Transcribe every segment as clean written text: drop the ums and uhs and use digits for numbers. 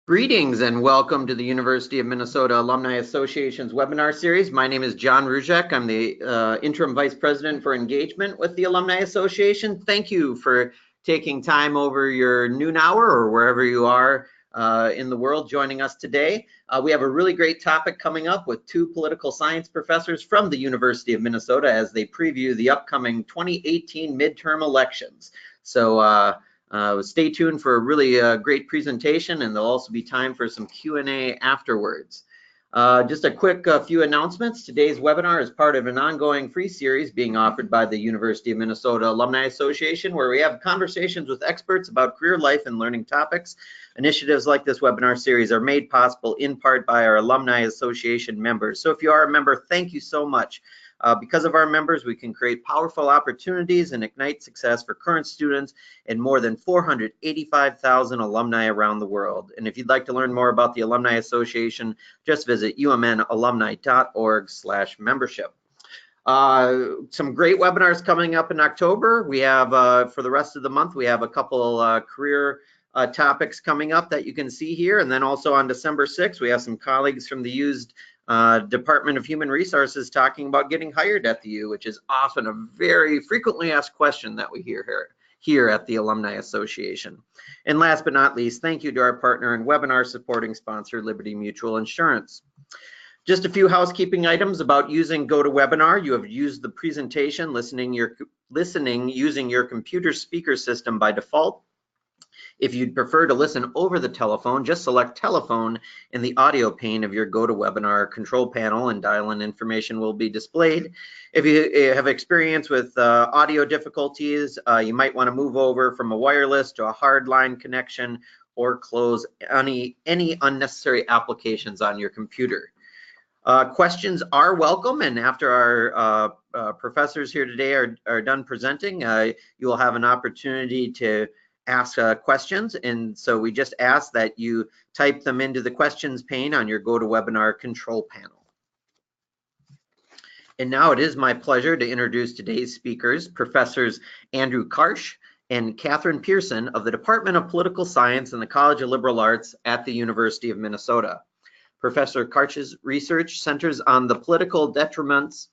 Greetings and welcome to the University of Minnesota Alumni Association's webinar series. My name is John Ruzek. I'm the Interim Vice President for Engagement with the Alumni Association. Thank you for taking time over your noon hour or wherever you are in the world joining us today. We have a really great topic coming up with two political science professors from the University of Minnesota as they preview the upcoming 2018 midterm elections. So stay tuned for a really great presentation, and there'll also be time for some Q&A afterwards. Just a quick few announcements. Today's webinar is part of an ongoing free series being offered by the University of Minnesota Alumni Association, where we have conversations with experts about career, life, and learning topics. Initiatives like this webinar series are made possible in part by our Alumni Association members. So if you are a member, thank you so much. Because of our members, we can create powerful opportunities and ignite success for current students and more than 485,000 alumni around the world. And if you'd like to learn more about the Alumni Association, just visit umnalumni.org/membership. Some great webinars coming up in October. We have, for the rest of the month, we have a couple career topics coming up that you can see here. And then also on December 6th, we have some colleagues from the USD Department of Human Resources talking about getting hired at the U, which is often a very frequently asked question that we hear here at the Alumni Association. And last but not least, thank you to our partner and webinar supporting sponsor, Liberty Mutual Insurance. Just a few housekeeping items about using GoToWebinar. You have used the presentation listening using your computer speaker system by default. If you'd prefer to listen over the telephone, just select telephone in the audio pane of your GoToWebinar control panel and dial-in information will be displayed. If you have experience with audio difficulties, you might want to move over from a wireless to a hardline connection or close any unnecessary applications on your computer. Questions are welcome, and after our professors here today are done presenting, you will have an opportunity to ask questions, and so we just ask that you type them into the questions pane on your GoToWebinar control panel. And now it is my pleasure to introduce today's speakers, Professors Andrew Karsch and Kathryn Pearson of the Department of Political Science and the College of Liberal Arts at the University of Minnesota. Professor Karch's research centers on the political determinants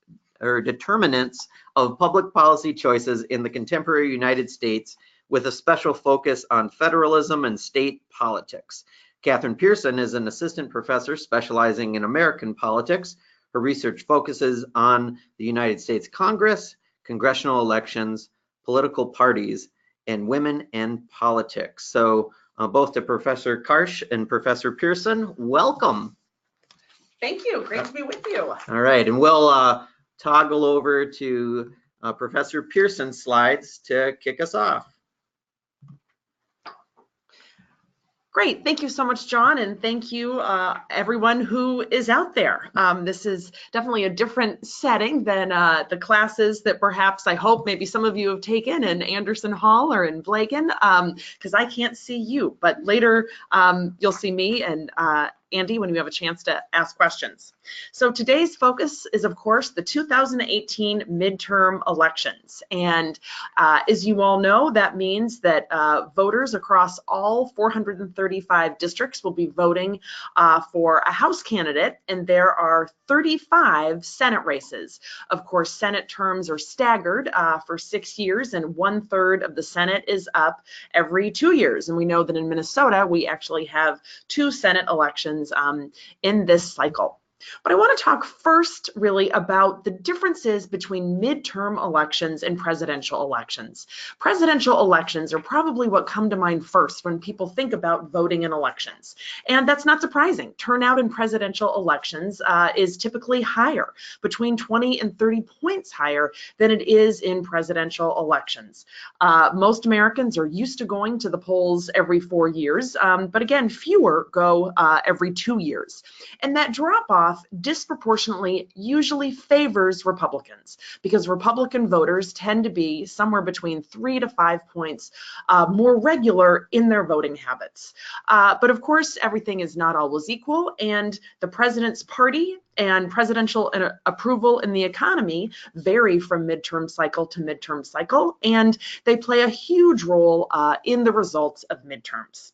of public policy choices in the contemporary United States, with a special focus on federalism and state politics. Kathryn Pearson is an assistant professor specializing in American politics. Her research focuses on the United States Congress, congressional elections, political parties, and women and politics. So both to Professor Karsch and Professor Pearson, welcome. Thank you, great to be with you. All right, and we'll toggle over to Professor Pearson's slides to kick us off. Great, thank you so much, John, and thank you everyone who is out there. This is definitely a different setting than the classes that perhaps I hope maybe some of you have taken in Anderson Hall or in Blagan, because I can't see you, but later you'll see me and Andy when we have a chance to ask questions. So today's focus is, of course, the 2018 midterm elections. And as you all know, that means that voters across all 435 districts will be voting for a House candidate, and there are 35 Senate races. Of course, Senate terms are staggered for 6 years, and 1/3 of the Senate is up every 2 years. And we know that in Minnesota, we actually have 2 Senate elections in this cycle. But I want to talk first really about the differences between midterm elections and presidential elections. Presidential elections are probably what come to mind first when people think about voting in elections. And that's not surprising. Turnout in presidential elections is typically higher, between 20 and 30 points higher than it is in presidential elections. Most Americans are used to going to the polls every 4 years, but again, fewer go every 2 years. And that drop off disproportionately usually favors Republicans, because Republican voters tend to be somewhere between 3 to 5 points more regular in their voting habits. But of course, everything is not always equal, and the president's party and presidential approval in the economy vary from midterm cycle to midterm cycle, and they play a huge role in the results of midterms.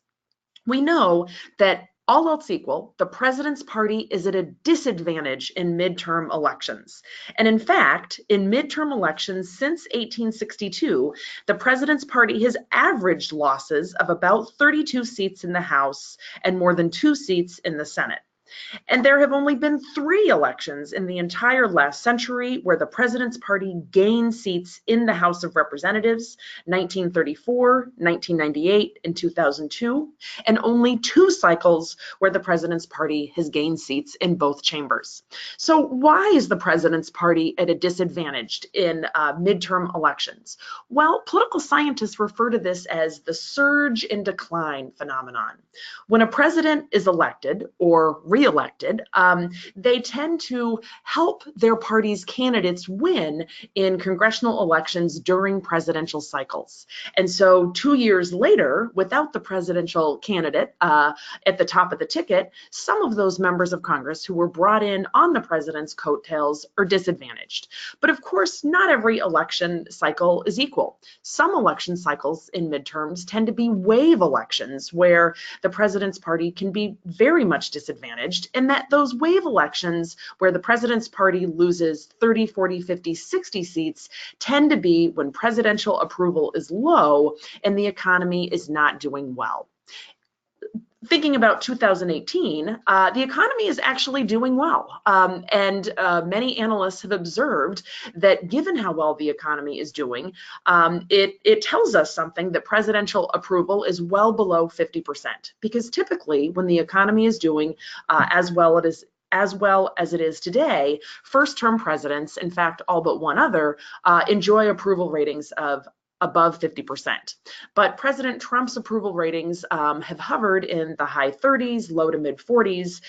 We know that all else equal, the president's party is at a disadvantage in midterm elections. And in fact, in midterm elections since 1862, the president's party has averaged losses of about 32 seats in the House and more than 2 seats in the Senate. And there have only been 3 elections in the entire last century where the president's party gained seats in the House of Representatives, 1934, 1998, and 2002, and only 2 cycles where the president's party has gained seats in both chambers. So why is the president's party at a disadvantage in midterm elections? Well, political scientists refer to this as the surge in decline phenomenon. When a president is elected or re-elected, they tend to help their party's candidates win in congressional elections during presidential cycles. And so 2 years later, without the presidential candidate at the top of the ticket, some of those members of Congress who were brought in on the president's coattails are disadvantaged. But of course, not every election cycle is equal. Some election cycles in midterms tend to be wave elections where the president's party can be very much disadvantaged, and that those wave elections where the president's party loses 30, 40, 50, 60 seats tend to be when presidential approval is low and the economy is not doing well. Thinking about 2018, the economy is actually doing well. And many analysts have observed that given how well the economy is doing, it tells us something that presidential approval is well below 50%. Because typically when the economy is doing as well as it is today, first-term presidents, in fact, all but one other, enjoy approval ratings of above 50%. But President Trump's approval ratings have hovered in the high 30s, low to mid 40s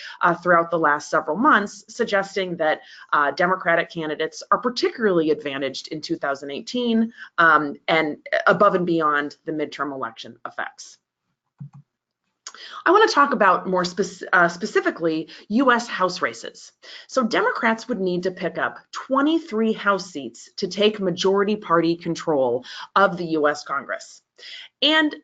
throughout the last several months, suggesting that Democratic candidates are particularly advantaged in 2018 and above and beyond the midterm election effects. I want to talk about more specifically U.S. House races. So Democrats would need to pick up 23 House seats to take majority party control of the U.S. Congress. And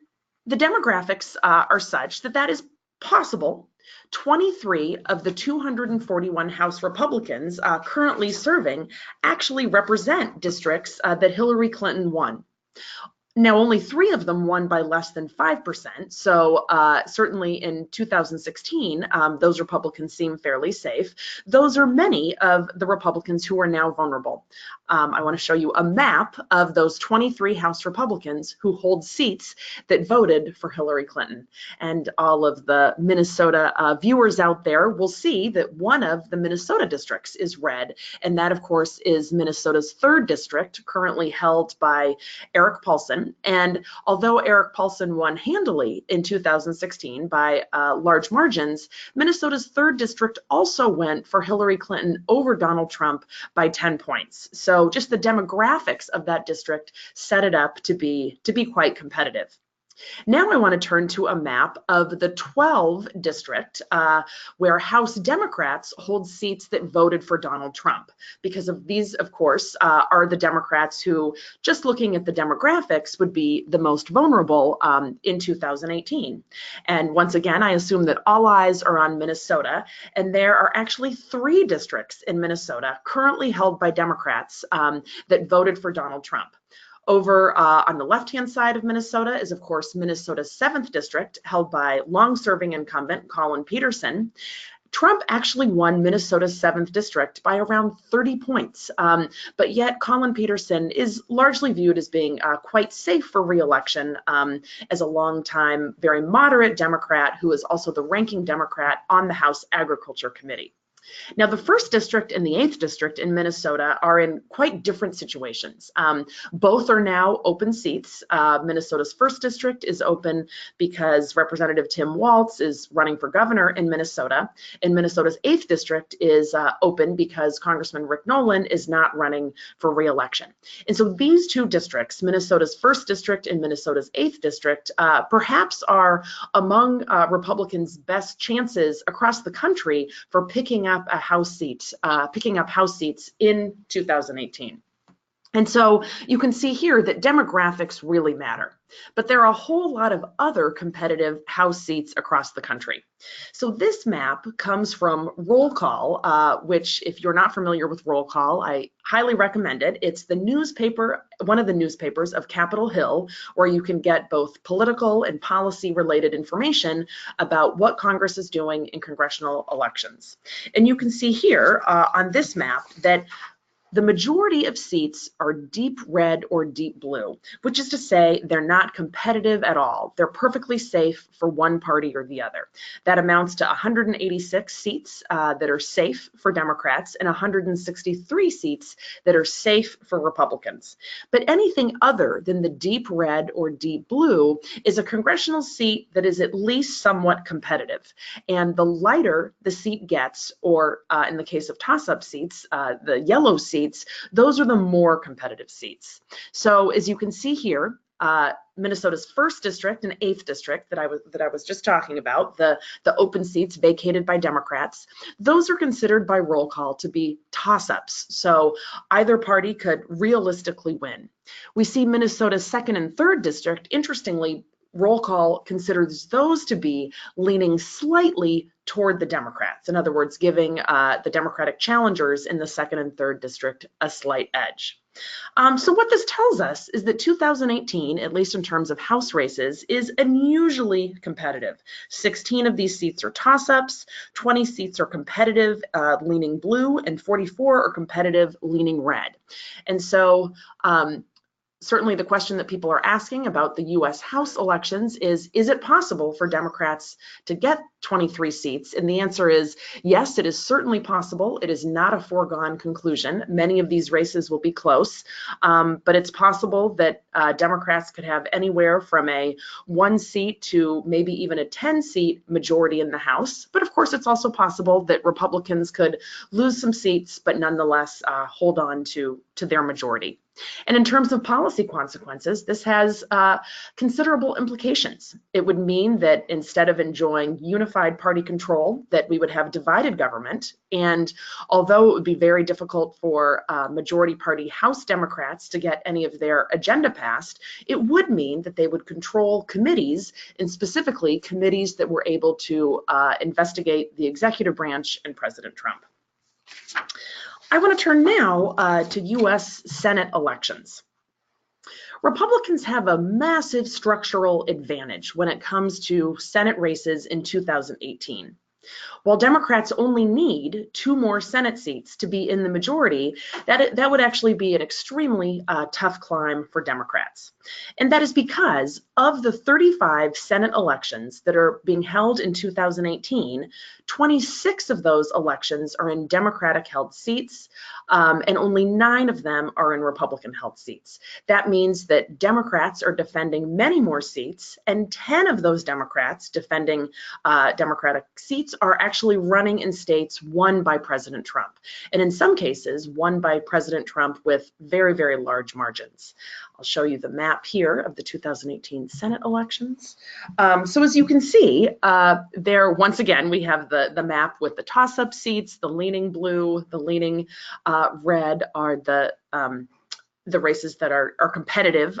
the demographics are such that that is possible. 23 of the 241 House Republicans currently serving actually represent districts that Hillary Clinton won. Now, only 3 of them won by less than 5%, so certainly in 2016, those Republicans seem fairly safe. Those are many of the Republicans who are now vulnerable. I want to show you a map of those 23 House Republicans who hold seats that voted for Hillary Clinton. And all of the Minnesota viewers out there will see that one of the Minnesota districts is red, and that, of course, is Minnesota's 3rd district, currently held by Eric Paulson. And although Eric Paulson won handily in 2016 by large margins, Minnesota's 3rd district also went for Hillary Clinton over Donald Trump by 10 points. So just the demographics of that district set it up to be quite competitive. Now I want to turn to a map of the 12 district where House Democrats hold seats that voted for Donald Trump, because of these, of course, are the Democrats who, just looking at the demographics, would be the most vulnerable in 2018. And once again, I assume that all eyes are on Minnesota, and there are actually 3 districts in Minnesota currently held by Democrats that voted for Donald Trump. Over on the left-hand side of Minnesota is, of course, Minnesota's 7th district, held by long-serving incumbent Collin Peterson. Trump actually won Minnesota's 7th district by around 30 points, but yet Collin Peterson is largely viewed as being quite safe for re-election as a longtime, very moderate Democrat who is also the ranking Democrat on the House Agriculture Committee. Now, the 1st district and the 8th district in Minnesota are in quite different situations. Both are now open seats. Minnesota's 1st district is open because Representative Tim Walz is running for governor in Minnesota, and Minnesota's 8th district is open because Congressman Rick Nolan is not running for re-election. And so these 2 districts, Minnesota's 1st district and Minnesota's 8th district, perhaps are among Republicans' best chances across the country for picking up House seats in 2018. And so you can see here that demographics really matter, but there are a whole lot of other competitive House seats across the country. So this map comes from Roll Call, which if you're not familiar with Roll Call, I highly recommend it. It's the newspaper, one of the newspapers of Capitol Hill, where you can get both political and policy related information about what Congress is doing in congressional elections. And you can see here on this map that the majority of seats are deep red or deep blue, which is to say they're not competitive at all. They're perfectly safe for one party or the other. That amounts to 186 seats that are safe for Democrats and 163 seats that are safe for Republicans. But anything other than the deep red or deep blue is a congressional seat that is at least somewhat competitive. And the lighter the seat gets, or in the case of toss-up seats, the yellow seats, those are the more competitive seats. So as you can see here, Minnesota's 1st district and 8th district that I was just talking about, the open seats vacated by Democrats, those are considered by Roll Call to be toss-ups. So either party could realistically win. We see Minnesota's 2nd and 3rd district, interestingly, Roll Call considers those to be leaning slightly toward the Democrats. In other words, giving the Democratic challengers in the 2nd and 3rd district a slight edge. So what this tells us is that 2018, at least in terms of House races, is unusually competitive. 16 of these seats are toss-ups, 20 seats are competitive, leaning blue, and 44 are competitive, leaning red. And so certainly the question that people are asking about the US House elections is it possible for Democrats to get 23 seats? And the answer is yes, it is certainly possible. It is not a foregone conclusion. Many of these races will be close, but it's possible that Democrats could have anywhere from a 1 seat to maybe even a 10-seat majority in the House. But of course, it's also possible that Republicans could lose some seats, but nonetheless hold on to their majority. And in terms of policy consequences, this has considerable implications. It would mean that instead of enjoying unified party control, that we would have divided government. And although it would be very difficult for majority party House Democrats to get any of their agenda passed, it would mean that they would control committees, and specifically committees that were able to investigate the executive branch and President Trump. I want to turn now to US Senate elections. Republicans have a massive structural advantage when it comes to Senate races in 2018. While Democrats only need 2 more Senate seats to be in the majority, that would actually be an extremely tough climb for Democrats. And that is because of the 35 Senate elections that are being held in 2018, 26 of those elections are in Democratic-held seats, and only 9 of them are in Republican-held seats. That means that Democrats are defending many more seats, and 10 of those Democrats defending Democratic seats are actually running in states won by President Trump, and in some cases won by President Trump with very, very large margins. I'll show you the map here of the 2018 Senate elections. So as you can see, there once again we have the map with the toss-up seats. The leaning blue, the leaning red are the races that are competitive,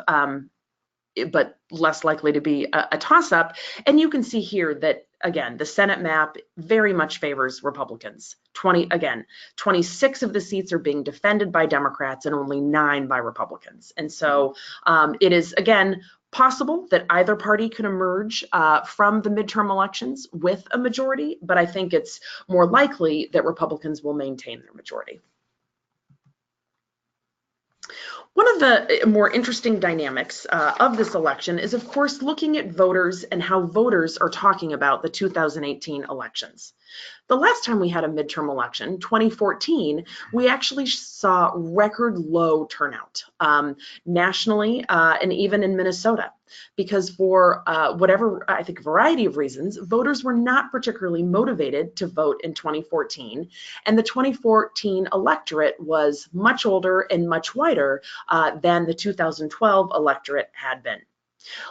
but less likely to be a toss-up. And you can see here that, again, the Senate map very much favors Republicans. 26 of the seats are being defended by Democrats and only 9 by Republicans. And so it is, again, possible that either party can emerge from the midterm elections with a majority, but I think it's more likely that Republicans will maintain their majority. One of the more interesting dynamics of this election is, of course, looking at voters and how voters are talking about the 2018 elections. The last time we had a midterm election, 2014, we actually saw record low turnout nationally and even in Minnesota, because for whatever, I think, a variety of reasons, voters were not particularly motivated to vote in 2014, and the 2014 electorate was much older and much whiter than the 2012 electorate had been.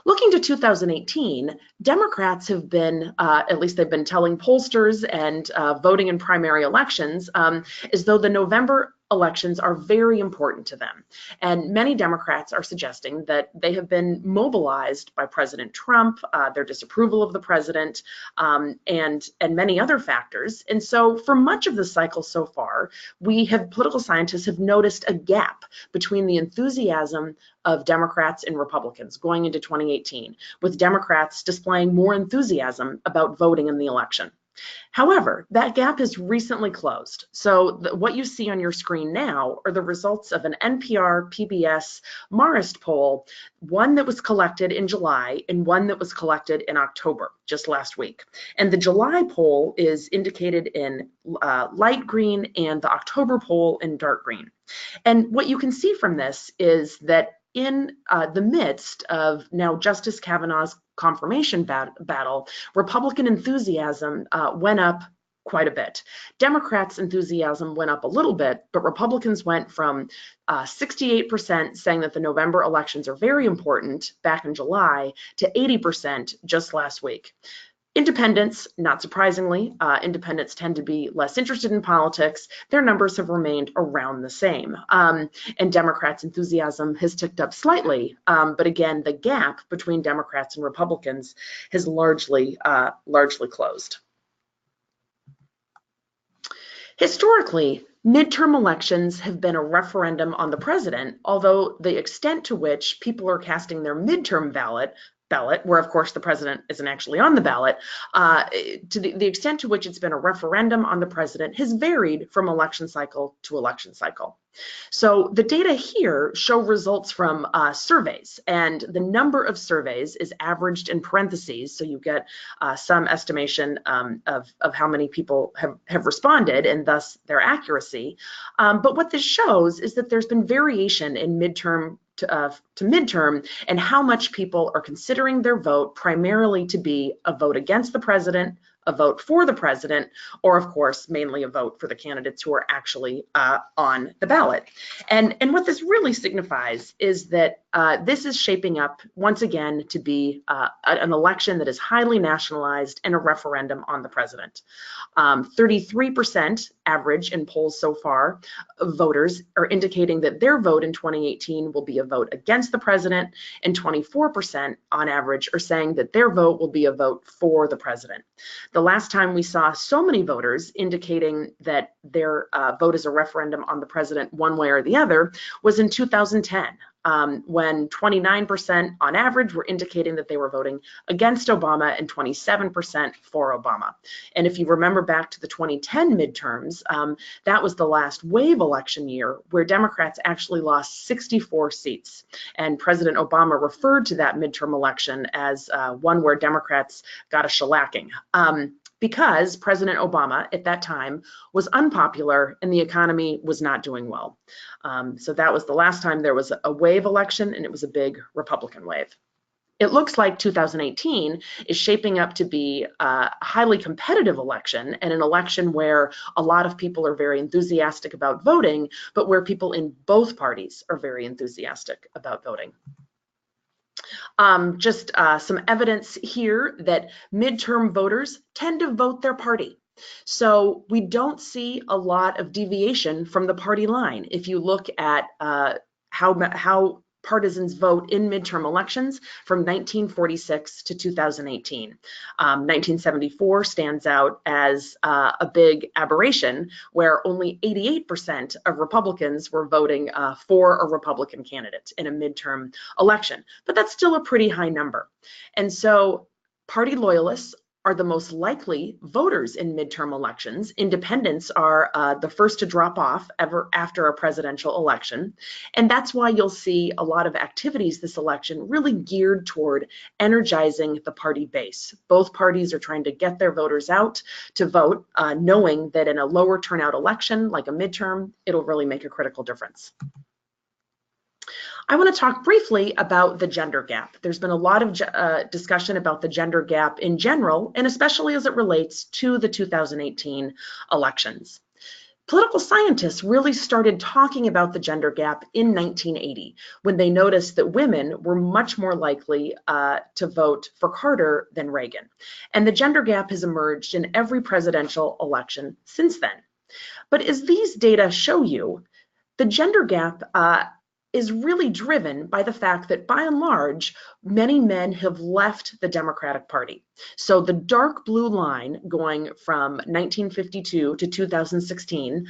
Looking to 2018, Democrats have been, at least they've been telling pollsters and voting in primary elections, as though the November elections are very important to them. And many Democrats are suggesting that they have been mobilized by President Trump, their disapproval of the president, and many other factors. And so for much of the cycle so far, political scientists have noticed a gap between the enthusiasm of Democrats and Republicans going into 2018, with Democrats displaying more enthusiasm about voting in the election. However, that gap has recently closed. So what you see on your screen now are the results of an NPR PBS Marist poll, one that was collected in July and one that was collected in October, just last week. And the July poll is indicated in light green and the October poll in dark green. And what you can see from this is that in the midst of now Justice Kavanaugh's confirmation battle, Republican enthusiasm went up quite a bit. Democrats' enthusiasm went up a little bit, but Republicans went from 68% saying that the November elections are very important back in July to 80% just last week. Independents, not surprisingly, independents tend to be less interested in politics. Their numbers have remained around the same. And Democrats' enthusiasm has ticked up slightly. But again, the gap between Democrats and Republicans has largely closed. Historically, midterm elections have been a referendum on the president, although the extent to which people are casting their midterm ballot, where of course the president isn't actually on the ballot, to the extent to which it's been a referendum on the president has varied from election cycle to election cycle. So the data here show results from surveys, and the number of surveys is averaged in parentheses, so you get some estimation of how many people have responded and thus their accuracy. But what this shows is that there's been variation in midterm to midterm and how much people are considering their vote primarily to be a vote against the president, a vote for the president, or of course, mainly a vote for the candidates who are actually on the ballot. And what this really signifies is that this is shaping up once again to be an election that is highly nationalized and a referendum on the president. 33% average in polls so far of voters are indicating that their vote in 2018 will be a vote against the president, and 24% on average are saying that their vote will be a vote for the president. The last time we saw so many voters indicating that their vote is a referendum on the president one way or the other was in 2010. When 29% on average were indicating that they were voting against Obama and 27% for Obama. And if you remember back to the 2010 midterms, that was the last wave election year where Democrats actually lost 64 seats. And President Obama referred to that midterm election as one where Democrats got a shellacking. Because President Obama at that time was unpopular and the economy was not doing well. So that was the last time there was a wave election, and it was a big Republican wave. It looks like 2018 is shaping up to be a highly competitive election, and an election where a lot of people are very enthusiastic about voting, but where people in both parties are very enthusiastic about voting. Just some evidence here that midterm voters tend to vote their party. So we don't see a lot of deviation from the party line. If you look at how partisans vote in midterm elections from 1946 to 2018. 1974 stands out as a big aberration, where only 88% of Republicans were voting for a Republican candidate in a midterm election. But that's still a pretty high number. And so party loyalists are the most likely voters in midterm elections. Independents are the first to drop off after a presidential election. And that's why you'll see a lot of activities this election really geared toward energizing the party base. Both parties are trying to get their voters out to vote, knowing that in a lower turnout election like a midterm, it'll really make a critical difference. I want to talk briefly about the gender gap. There's been a lot of discussion about the gender gap in general, and especially as it relates to the 2018 elections. Political scientists really started talking about the gender gap in 1980, when they noticed that women were much more likely to vote for Carter than Reagan. And the gender gap has emerged in every presidential election since then. But as these data show you, The gender gap is really driven by the fact that, by and large, many men have left the Democratic Party. So the dark blue line going from 1952 to 2016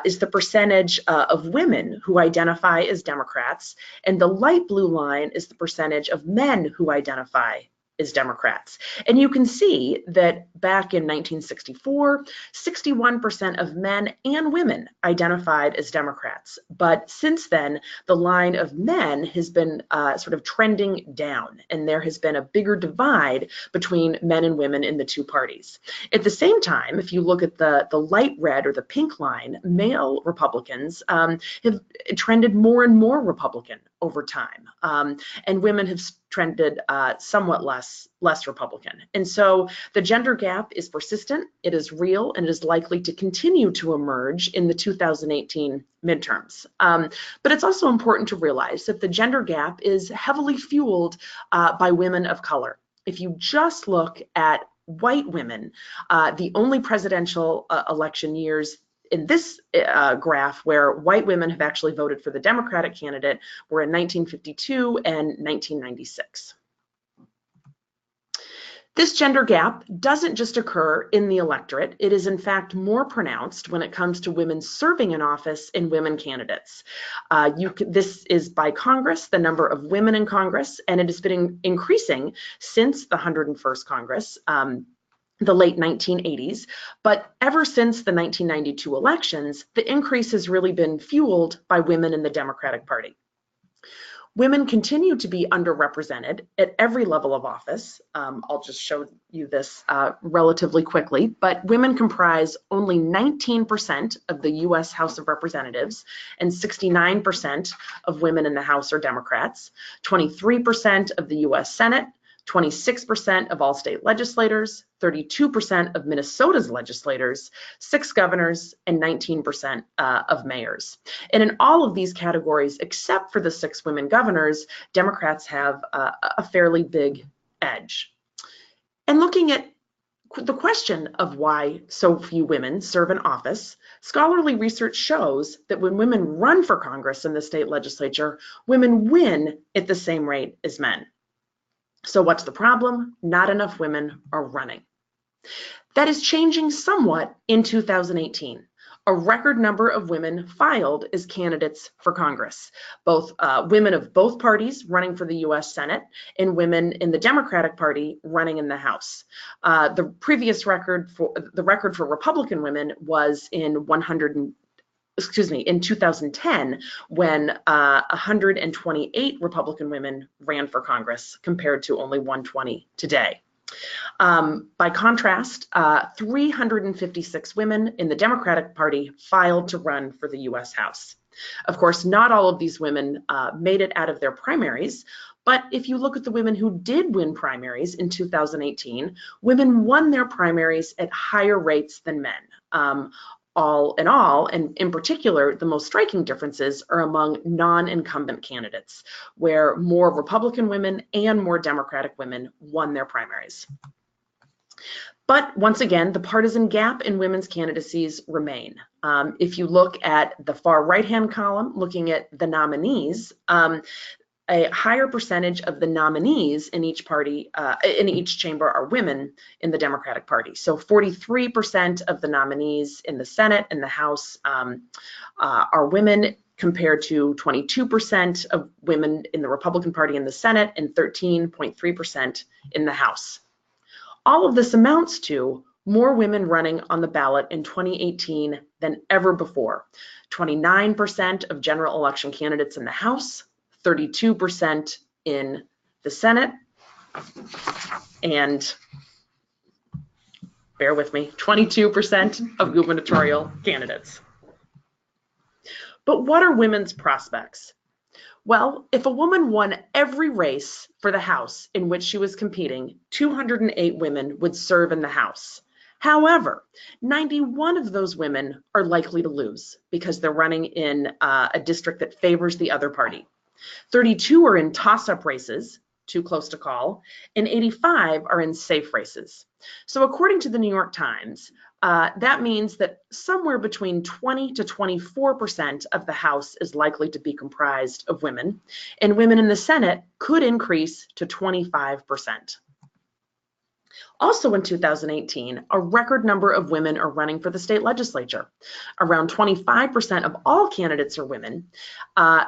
is the percentage of women who identify as Democrats, and the light blue line is the percentage of men who identify as Democrats. And you can see that back in 1964, 61% of men and women identified as Democrats. But since then, the line of men has been sort of trending down, and there has been a bigger divide between men and women in the two parties. At the same time, if you look at the light red or the pink line, male Republicans have trended more and more Republican over time, and women have trended somewhat less Republican. And so the gender gap is persistent, it is real, and it is likely to continue to emerge in the 2018 midterms. But it's also important to realize that the gender gap is heavily fueled by women of color. If you just look at white women, the only presidential election years in this graph where white women have actually voted for the Democratic candidate were in 1952 and 1996. This gender gap doesn't just occur in the electorate. It is in fact more pronounced when it comes to women serving in office and women candidates. This is by Congress, the number of women in Congress, and it has been increasing since the 101st Congress, the late 1980s, but ever since the 1992 elections, the increase has really been fueled by women in the Democratic Party. Women continue to be underrepresented at every level of office. I'll just show you this relatively quickly, but women comprise only 19% of the US House of Representatives, and 69% of women in the House are Democrats, 23% of the US Senate, 26% of all state legislators, 32% of Minnesota's legislators, 6 governors, and 19% of mayors. And in all of these categories, except for the 6 women governors, Democrats have a fairly big edge. And looking at the question of why so few women serve in office, scholarly research shows that when women run for Congress in the state legislature, women win at the same rate as men. So what's the problem? Not enough women are running. That is changing somewhat in 2018. A record number of women filed as candidates for Congress, both women of both parties running for the US Senate and women in the Democratic Party running in the House. The previous record for Republican women was in 2010, when 128 Republican women ran for Congress compared to only 120 today. By contrast, 356 women in the Democratic Party filed to run for the US House. Of course, not all of these women made it out of their primaries, but if you look at the women who did win primaries in 2018, women won their primaries at higher rates than men. All in all, and in particular, the most striking differences are among non-incumbent candidates, where more Republican women and more Democratic women won their primaries. But once again, the partisan gap in women's candidacies remain. If you look at the far right-hand column, looking at the nominees, a higher percentage of the nominees in each party, in each chamber, are women in the Democratic Party. So 43% of the nominees in the Senate and the House are women, compared to 22% of women in the Republican Party in the Senate and 13.3% in the House. All of this amounts to more women running on the ballot in 2018 than ever before. 29% of general election candidates in the House, 32% in the Senate, and bear with me, 22% of gubernatorial candidates. But what are women's prospects? Well, if a woman won every race for the House in which she was competing, 208 women would serve in the House. However, 91 of those women are likely to lose because they're running in a district that favors the other party. 32 are in toss-up races, too close to call, and 85 are in safe races. So according to the New York Times, that means that somewhere between 20 to 24% of the House is likely to be comprised of women, and women in the Senate could increase to 25%. Also in 2018, a record number of women are running for the state legislature. Around 25% of all candidates are women. A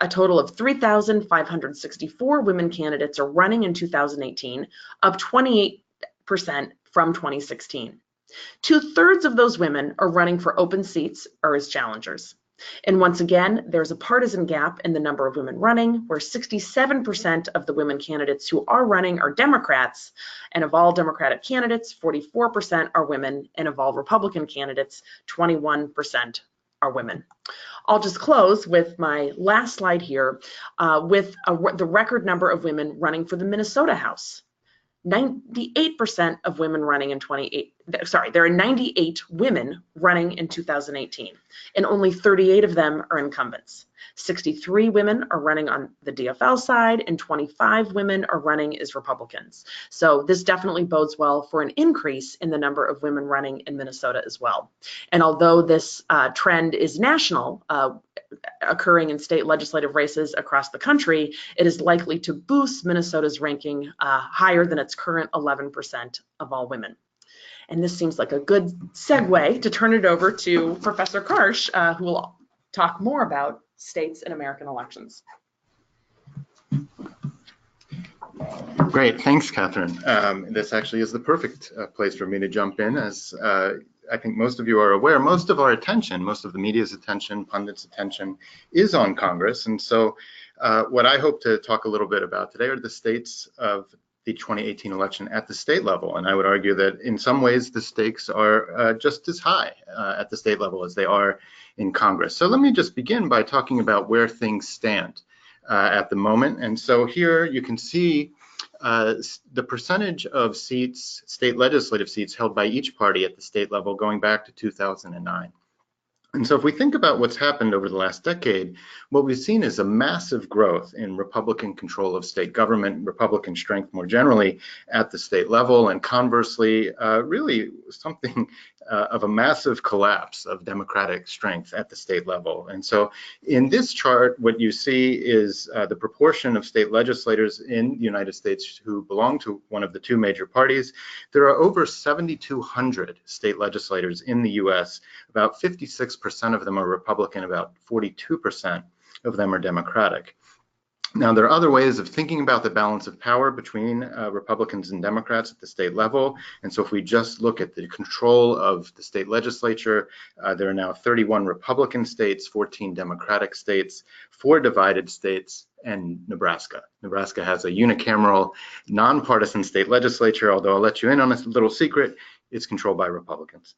total of 3,564 women candidates are running in 2018, up 28% from 2016. 2/3 of those women are running for open seats or as challengers. And once again, there's a partisan gap in the number of women running, where 67% of the women candidates who are running are Democrats, and of all Democratic candidates, 44% are women, and of all Republican candidates, 21% are women. I'll just close with my last slide here with the record number of women running for the Minnesota House. 98% of women running in there are 98 women running in 2018, and only 38 of them are incumbents. 63 women are running on the DFL side, and 25 women are running as Republicans. So this definitely bodes well for an increase in the number of women running in Minnesota as well. And although this trend is national, occurring in state legislative races across the country, it is likely to boost Minnesota's ranking higher than its current 11% of all women. And this seems like a good segue to turn it over to Professor Karsch, who will talk more about states and American elections. Great, thanks, Kathryn. This actually is the perfect place for me to jump in, as I think most of you are aware, most of our attention, most of the media's attention, pundits' attention is on Congress. And so what I hope to talk a little bit about today are the states of the 2018 election at the state level. And I would argue that in some ways the stakes are just as high at the state level as they are in Congress. So let me just begin by talking about where things stand at the moment. And so here you can see the percentage of seats, state legislative seats held by each party at the state level going back to 2009. And so if we think about what's happened over the last decade, what we've seen is a massive growth in Republican control of state government, Republican strength more generally at the state level, and conversely, really something of a massive collapse of Democratic strength at the state level. And so in this chart, what you see is the proportion of state legislators in the United States who belong to one of the two major parties. There are over 7,200 state legislators in the US. About 56% of them are Republican, about 42% of them are Democratic. Now, there are other ways of thinking about the balance of power between Republicans and Democrats at the state level. And so if we just look at the control of the state legislature, there are now 31 Republican states, 14 Democratic states, 4 divided states, and Nebraska. Nebraska has a unicameral, nonpartisan state legislature, although I'll let you in on a little secret. It's controlled by Republicans.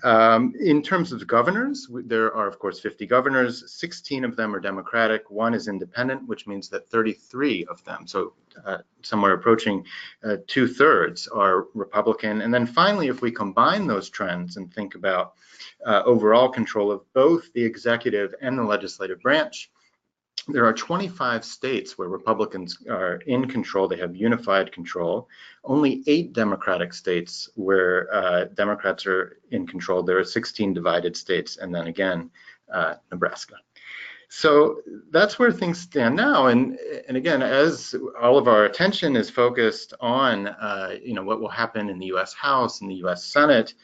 In terms of governors, there are, of course, 50 governors. 16 of them are Democratic. 1 is independent, which means that 33 of them, so somewhere approaching 2/3, are Republican. And then finally, if we combine those trends and think about overall control of both the executive and the legislative branch, there are 25 states where Republicans are in control. They have unified control. Only 8 Democratic states where Democrats are in control. There are 16 divided states, and then again, Nebraska. So that's where things stand now. And again, as all of our attention is focused on what will happen in the U.S. House and the U.S. Senate,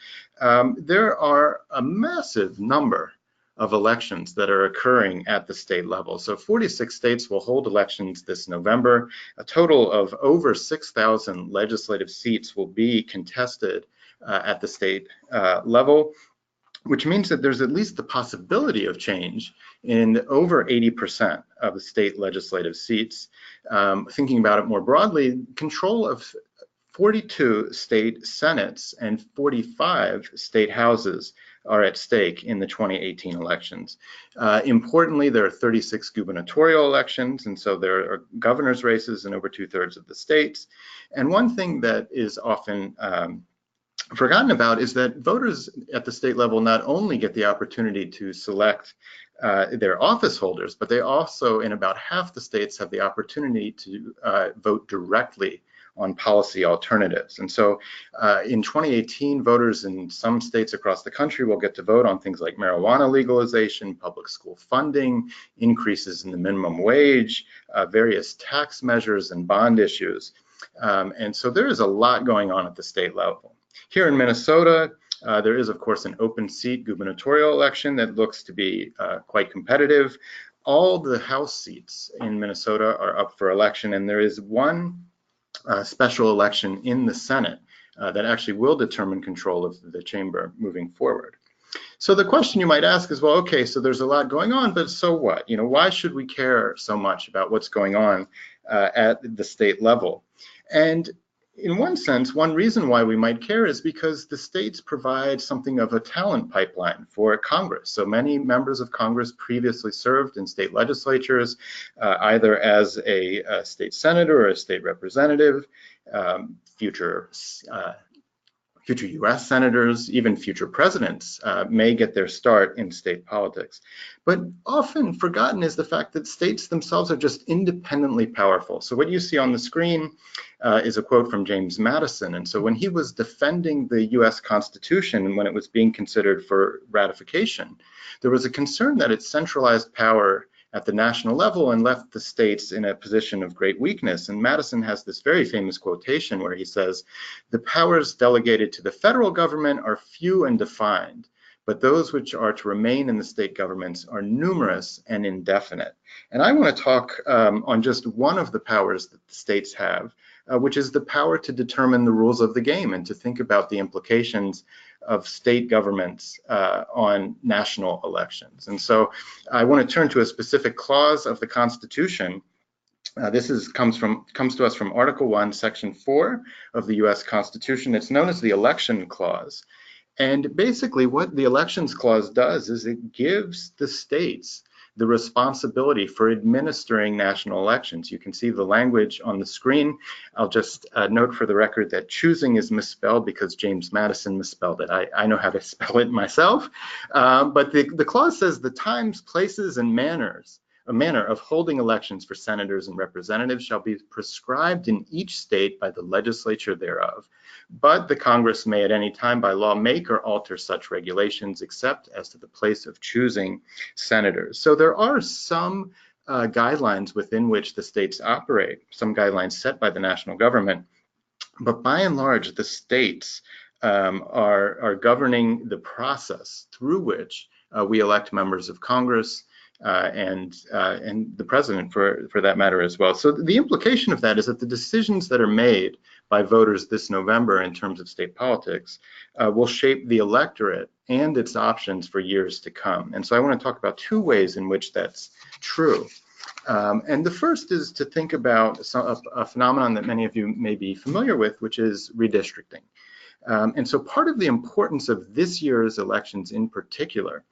there are a massive number of elections that are occurring at the state level. So 46 states will hold elections this November. A total of over 6,000 legislative seats will be contested at the state level, which means that there's at least the possibility of change in over 80% of the state legislative seats. Thinking about it more broadly, control of 42 state senates and 45 state houses are at stake in the 2018 elections. Importantly, there are 36 gubernatorial elections, and so there are governor's races in over 2/3 of the states. And one thing that is often forgotten about is that voters at the state level not only get the opportunity to select their office holders, but they also, in about half the states, have the opportunity to vote directly on policy alternatives. And so in 2018, voters in some states across the country will get to vote on things like marijuana legalization, public school funding, increases in the minimum wage, various tax measures and bond issues. And so there is a lot going on at the state level. Here in Minnesota, there is, of course, an open seat gubernatorial election that looks to be quite competitive. All the House seats in Minnesota are up for election, and there is one special election in the Senate that actually will determine control of the chamber moving forward. So the question you might ask is, well, okay, so there's a lot going on, but so what? You know, why should we care so much about what's going on at the state level? And in one sense, one reason why we might care is because the states provide something of a talent pipeline for Congress. So many members of Congress previously served in state legislatures, either as a state senator or a state representative, future US senators, even future presidents may get their start in state politics. But often forgotten is the fact that states themselves are just independently powerful. So what you see on the screen is a quote from James Madison. And so when he was defending the US Constitution and when it was being considered for ratification, there was a concern that it centralized power at the national level and left the states in a position of great weakness. And Madison has this very famous quotation where he says, "The powers delegated to the federal government are few and defined, but those which are to remain in the state governments are numerous and indefinite." And I want to talk on just one of the powers that the states have, which is the power to determine the rules of the game and to think about the implications of state governments on national elections. And so I want to turn to a specific clause of the Constitution. This comes to us from Article 1, Section 4 of the US Constitution. It's known as the Election Clause. And basically what the Elections Clause does is it gives the states the responsibility for administering national elections. You can see the language on the screen. I'll just note for the record that choosing is misspelled because James Madison misspelled it. I know how to spell it myself, but the clause says the times, places, and manner of holding elections for senators and representatives shall be prescribed in each state by the legislature thereof. But the Congress may at any time by law make or alter such regulations except as to the place of choosing senators. So there are some guidelines within which the states operate, some guidelines set by the national government, but by and large the states are governing the process through which we elect members of Congress and the president for that matter as well. So the implication of that is that the decisions that are made by voters this November in terms of state politics will shape the electorate and its options for years to come. And so I want to talk about two ways in which that's true. And the first is to think about a phenomenon that many of you may be familiar with, which is redistricting. And so part of the importance of this year's elections in particular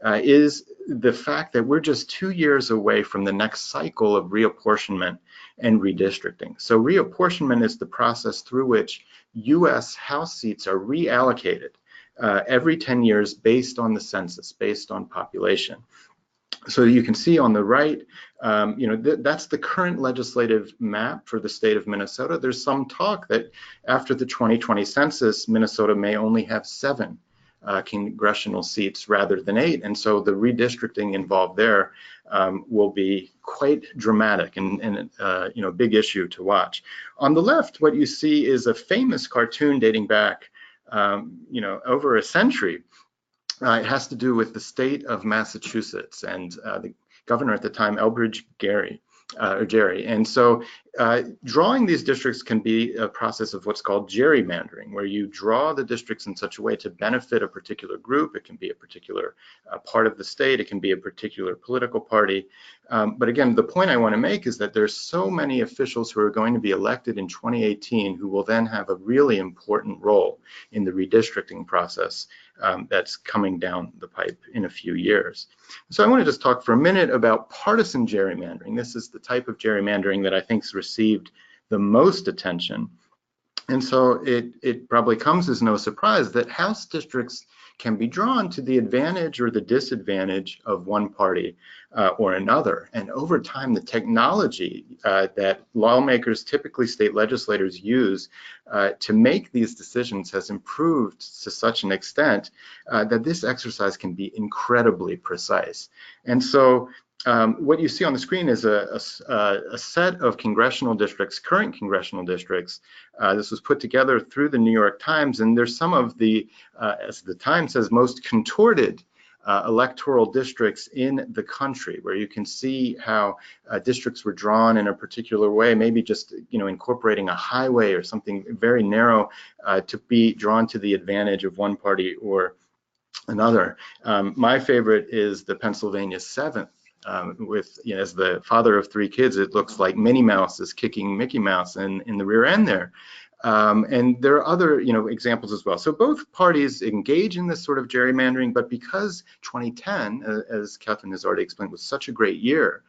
is the fact that we're just 2 years away from the next cycle of reapportionment and redistricting. So reapportionment is the process through which US House seats are reallocated every 10 years based on the census, based on population. So you can see on the right, that's the current legislative map for the state of Minnesota. There's some talk that after the 2020 census, Minnesota may only have 7 congressional seats rather than 8, and so the redistricting involved there will be quite dramatic and a big issue to watch. On the left, what you see is a famous cartoon dating back over a century. It has to do with the state of Massachusetts and the governor at the time, Elbridge Gerry. And so drawing these districts can be a process of what's called gerrymandering, where you draw the districts in such a way to benefit a particular group. It can be a particular part of the state. It can be a particular political party. But again, the point I want to make is that there's so many officials who are going to be elected in 2018 who will then have a really important role in the redistricting process that's coming down the pipe in a few years. So I want to just talk for a minute about partisan gerrymandering. This is the type of gerrymandering that I think has received the most attention. And so it probably comes as no surprise that House districts can be drawn to the advantage or the disadvantage of one party or another. And over time, the technology that lawmakers, typically state legislators, use to make these decisions has improved to such an extent that this exercise can be incredibly precise. And so what you see on the screen is a set of congressional districts, current congressional districts. This was put together through the New York Times, and there's some of the, as the Times says, most contorted electoral districts in the country, where you can see how districts were drawn in a particular way, maybe just incorporating a highway or something very narrow to be drawn to the advantage of one party or another. My favorite is the Pennsylvania 7th. With, as the father of 3 kids, it looks like Minnie Mouse is kicking Mickey Mouse in the rear end there. And there are other, examples as well. So both parties engage in this sort of gerrymandering, but because 2010, as Kathryn has already explained, was such a great year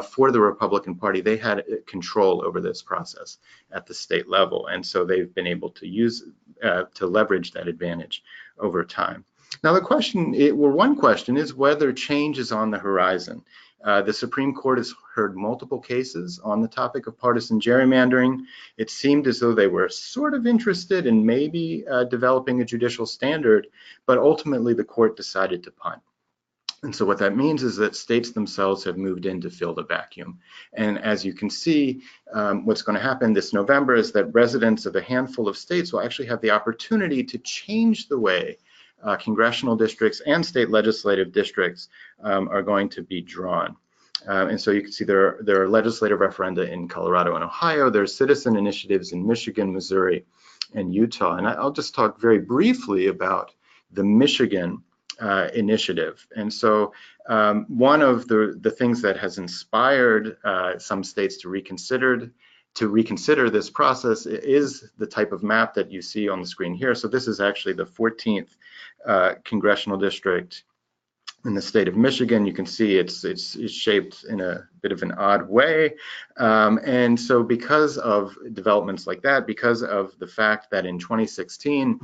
for the Republican Party, they had control over this process at the state level. And so they've been able to use, to leverage that advantage over time. Now the question, one question is whether change is on the horizon. The Supreme Court has heard multiple cases on the topic of partisan gerrymandering. It seemed as though they were sort of interested in maybe developing a judicial standard, but ultimately the court decided to punt. And so what that means is that states themselves have moved in to fill the vacuum. And as you can see, what's going to happen this November is that residents of a handful of states will actually have the opportunity to change the way congressional districts and state legislative districts are going to be drawn. And so you can see there are legislative referenda in Colorado and Ohio. There's citizen initiatives in Michigan, Missouri, and Utah. And I'll just talk very briefly about the Michigan initiative. And so one of the things that has inspired some states to reconsider this process is the type of map that you see on the screen here. So this is actually the 14th congressional district in the state of Michigan. You can see it's shaped in a bit of an odd way. And so because of developments like that, because of the fact that in 2016,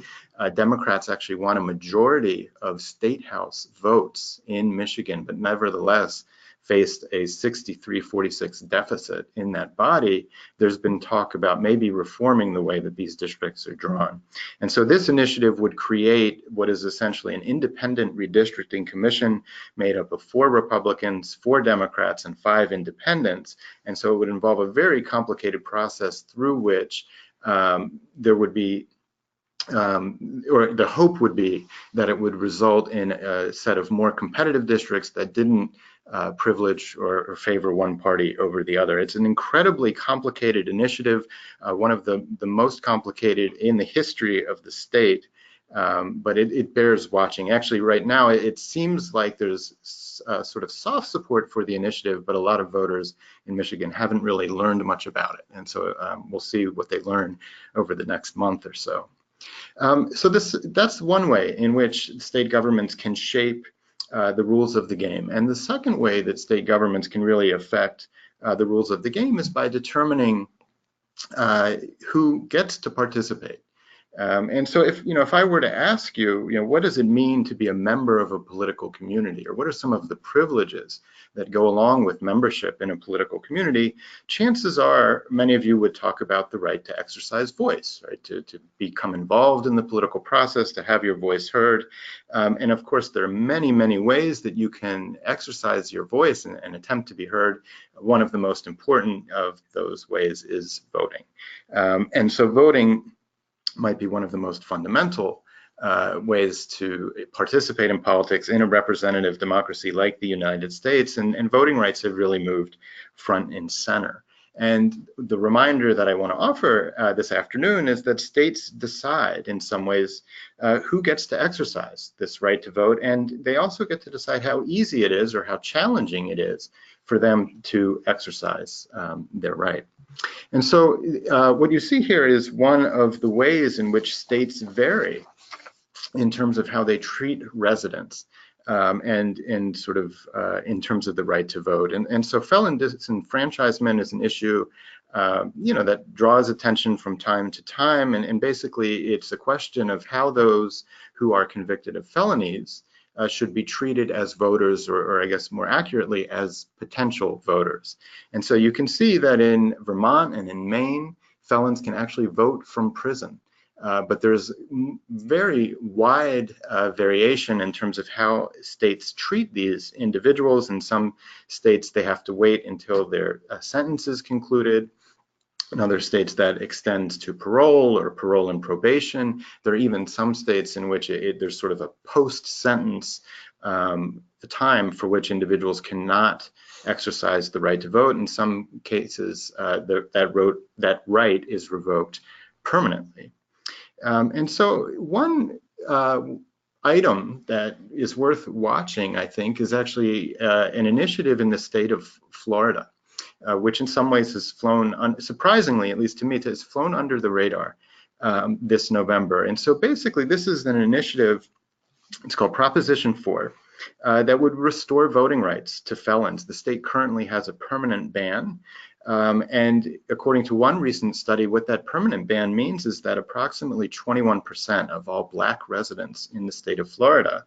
Democrats actually won a majority of state house votes in Michigan, but nevertheless faced a 63-46 deficit in that body, there's been talk about maybe reforming the way that these districts are drawn. And so this initiative would create what is essentially an independent redistricting commission made up of 4 Republicans, 4 Democrats, and 5 independents. And so it would involve a very complicated process through which there would be or the hope would be that it would result in a set of more competitive districts that didn't privilege or favor one party over the other. It's an incredibly complicated initiative, one of the most complicated in the history of the state, but it bears watching. Actually, right now, it seems like there's sort of soft support for the initiative, but a lot of voters in Michigan haven't really learned much about it. And so we'll see what they learn over the next month or so. So that's one way in which state governments can shape the rules of the game. And the second way that state governments can really affect the rules of the game is by determining who gets to participate. And so if I were to ask you, what does it mean to be a member of a political community, or what are some of the privileges that go along with membership in a political community, chances are many of you would talk about the right to exercise voice, right, to become involved in the political process, to have your voice heard. And of course, there are many, many ways that you can exercise your voice and attempt to be heard. One of the most important of those ways is voting. And so voting might be one of the most fundamental ways to participate in politics in a representative democracy like the United States, and voting rights have really moved front and center. And the reminder that I want to offer this afternoon is that states decide in some ways who gets to exercise this right to vote, and they also get to decide how easy it is or how challenging it is for them to exercise their right. And so what you see here is one of the ways in which states vary in terms of how they treat residents and sort of in terms of the right to vote. And so felon disenfranchisement is an issue that draws attention from time to time. And basically, it's a question of how those who are convicted of felonies should be treated as voters, or I guess more accurately, as potential voters. And so you can see that in Vermont and in Maine, felons can actually vote from prison. But there's very wide variation in terms of how states treat these individuals. In some states, they have to wait until their sentence is concluded. In other states, that extends to parole or parole and probation. There are even some states in which there's sort of a post-sentence time for which individuals cannot exercise the right to vote. In some cases, that right is revoked permanently. And so one item that is worth watching, I think, is actually an initiative in the state of Florida, which in some ways has flown, surprisingly, at least to me, has flown under the radar this November. And so basically, this is an initiative, it's called Proposition 4, that would restore voting rights to felons. The state currently has a permanent ban. And according to one recent study, what that permanent ban means is that approximately 21% of all Black residents in the state of Florida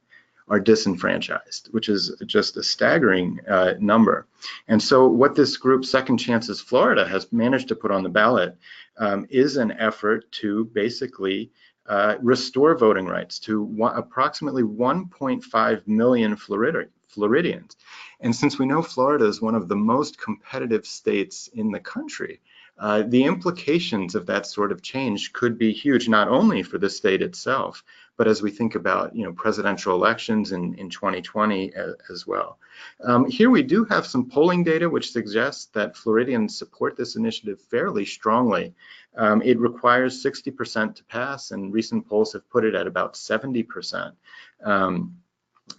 are disenfranchised, which is just a staggering number. And so what this group, Second Chances Florida, has managed to put on the ballot is an effort to basically restore voting rights to approximately 1.5 million Floridians. And since we know Florida is one of the most competitive states in the country, the implications of that sort of change could be huge, not only for the state itself, but as we think about presidential elections in 2020 as well. Here we do have some polling data which suggests that Floridians support this initiative fairly strongly. It requires 60% to pass, and recent polls have put it at about 70%.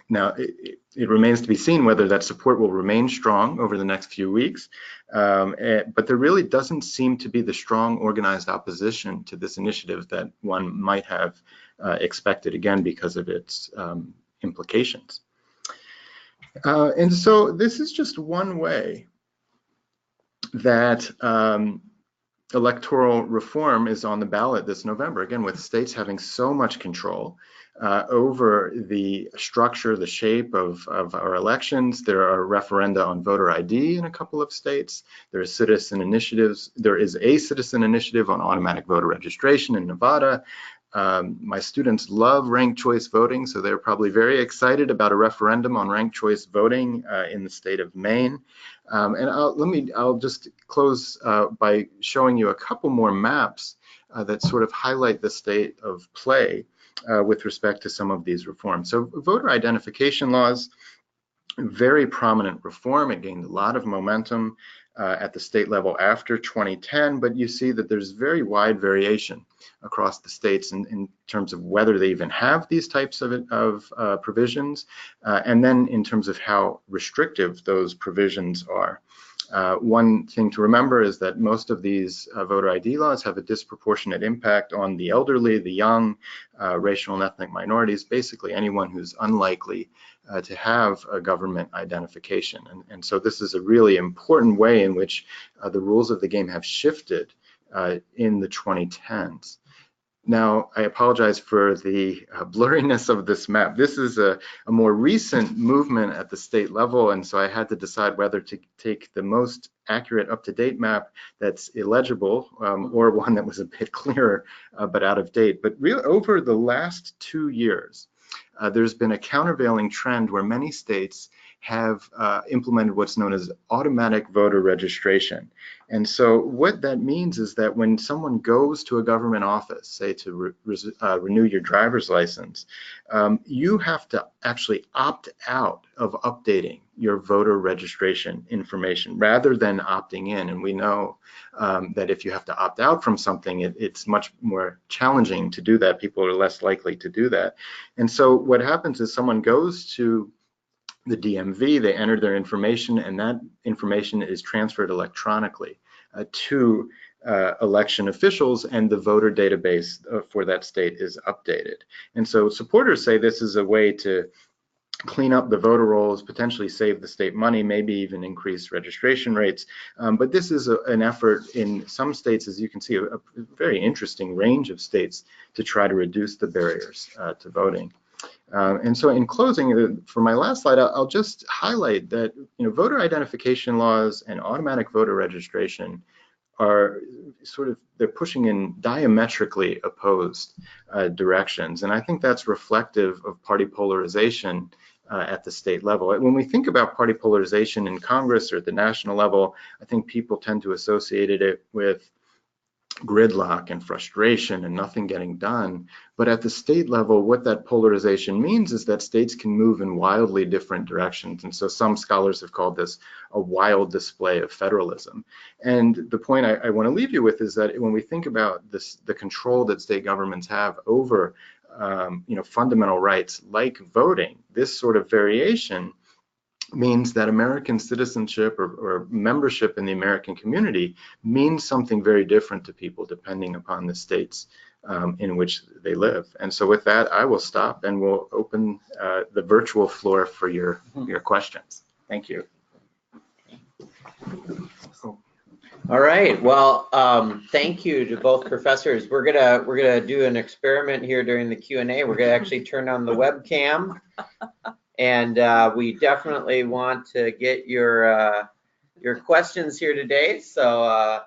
Now, it remains to be seen whether that support will remain strong over the next few weeks, but there really doesn't seem to be the strong organized opposition to this initiative that one might have expected, again, because of its implications. And so this is just one way that electoral reform is on the ballot this November, again, with states having so much control over the structure, the shape of our elections. There are referenda on voter ID in a couple of states. There are citizen initiatives. There is a citizen initiative on automatic voter registration in Nevada. My students love ranked choice voting, so they're probably very excited about a referendum on ranked choice voting in the state of Maine. And I'll just close by showing you a couple more maps that sort of highlight the state of play with respect to some of these reforms. So voter identification laws, very prominent reform. It gained a lot of momentum at the state level after 2010, but you see that there's very wide variation across the states in terms of whether they even have these types of provisions, and then in terms of how restrictive those provisions are. One thing to remember is that most of these voter ID laws have a disproportionate impact on the elderly, the young, racial and ethnic minorities, basically anyone who's unlikely to have a government identification. And so this is a really important way in which the rules of the game have shifted in the 2010s. Now, I apologize for the blurriness of this map. This is a more recent movement at the state level, and so I had to decide whether to take the most accurate, up-to-date map that's illegible or one that was a bit clearer but out of date. But really, over the last 2 years, there's been a countervailing trend where many states have implemented what's known as automatic voter registration. And so what that means is that when someone goes to a government office, say to renew your driver's license, you have to actually opt out of updating your voter registration information rather than opting in. And we know that if you have to opt out from something, it's much more challenging to do that. People are less likely to do that. And so what happens is someone goes to the DMV, they enter their information, and that information is transferred electronically to election officials, and the voter database for that state is updated. And so supporters say this is a way to clean up the voter rolls, potentially save the state money, maybe even increase registration rates. But this is an effort in some states, as you can see, a very interesting range of states to try to reduce the barriers to voting. And so in closing, for my last slide, I'll just highlight that voter identification laws and automatic voter registration are they're pushing in diametrically opposed directions. And I think that's reflective of party polarization at the state level. When we think about party polarization in Congress or at the national level, I think people tend to associate it with gridlock and frustration and nothing getting done. But at the state level, what that polarization means is that states can move in wildly different directions. And so some scholars have called this a wild display of federalism. And the point I want to leave you with is that when we think about this, the control that state governments have over fundamental rights like voting, this sort of variation means that American citizenship or membership in the American community means something very different to people depending upon the states in which they live. And so with that, I will stop and we'll open the virtual floor for your questions. Thank you. All right. Well, thank you to both professors. We're gonna do an experiment here during the Q&A. We're gonna actually turn on the webcam, and we definitely want to get your questions here today. So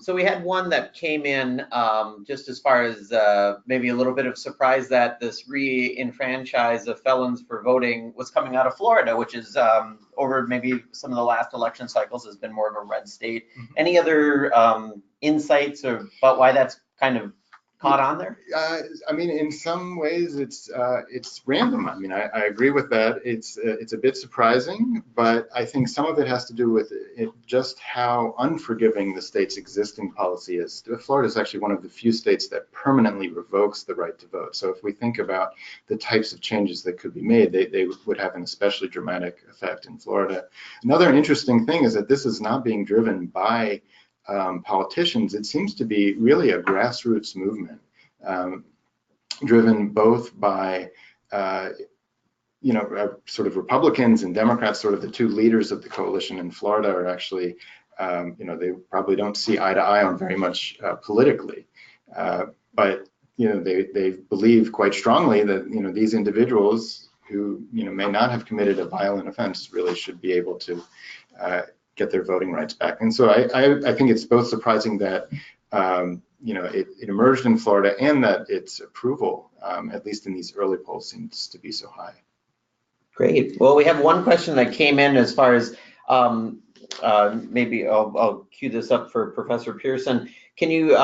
so we had one that came in just as far as maybe a little bit of surprise that this re-enfranchise of felons for voting was coming out of Florida, which is over maybe some of the last election cycles has been more of a red state. Mm-hmm. Any other insights about why that's kind of caught on there? I mean, in some ways, it's random. I mean, I agree with that. It's a bit surprising, but I think some of it has to do with just how unforgiving the state's existing policy is. Florida is actually one of the few states that permanently revokes the right to vote. So if we think about the types of changes that could be made, they would have an especially dramatic effect in Florida. Another interesting thing is that this is not being driven by politicians. It seems to be really a grassroots movement, driven both by sort of Republicans and Democrats. Sort of the two leaders of the coalition in Florida are actually, they probably don't see eye to eye on very much politically, but they believe quite strongly that these individuals who may not have committed a violent offense really should be able to get their voting rights back. And so I think it's both surprising that it emerged in Florida and that its approval, at least in these early polls, seems to be so high. Great. Well, we have one question that came in as far as maybe I'll cue this up for Professor Pearson. Can you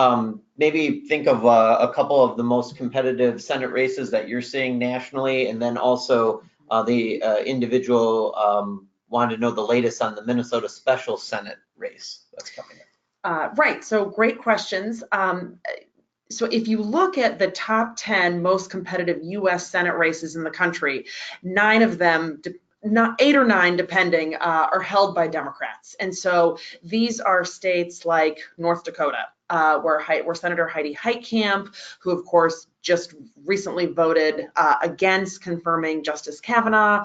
maybe think of a couple of the most competitive Senate races that you're seeing nationally, and then also the individual wanted to know the latest on the Minnesota special Senate race that's coming up. Right, so great questions. So if you look at the top 10 most competitive US Senate races in the country, 9 of them, 8 or 9 depending, are held by Democrats. And so these are states like North Dakota, where Senator Heidi Heitkamp, who of course just recently voted against confirming Justice Kavanaugh,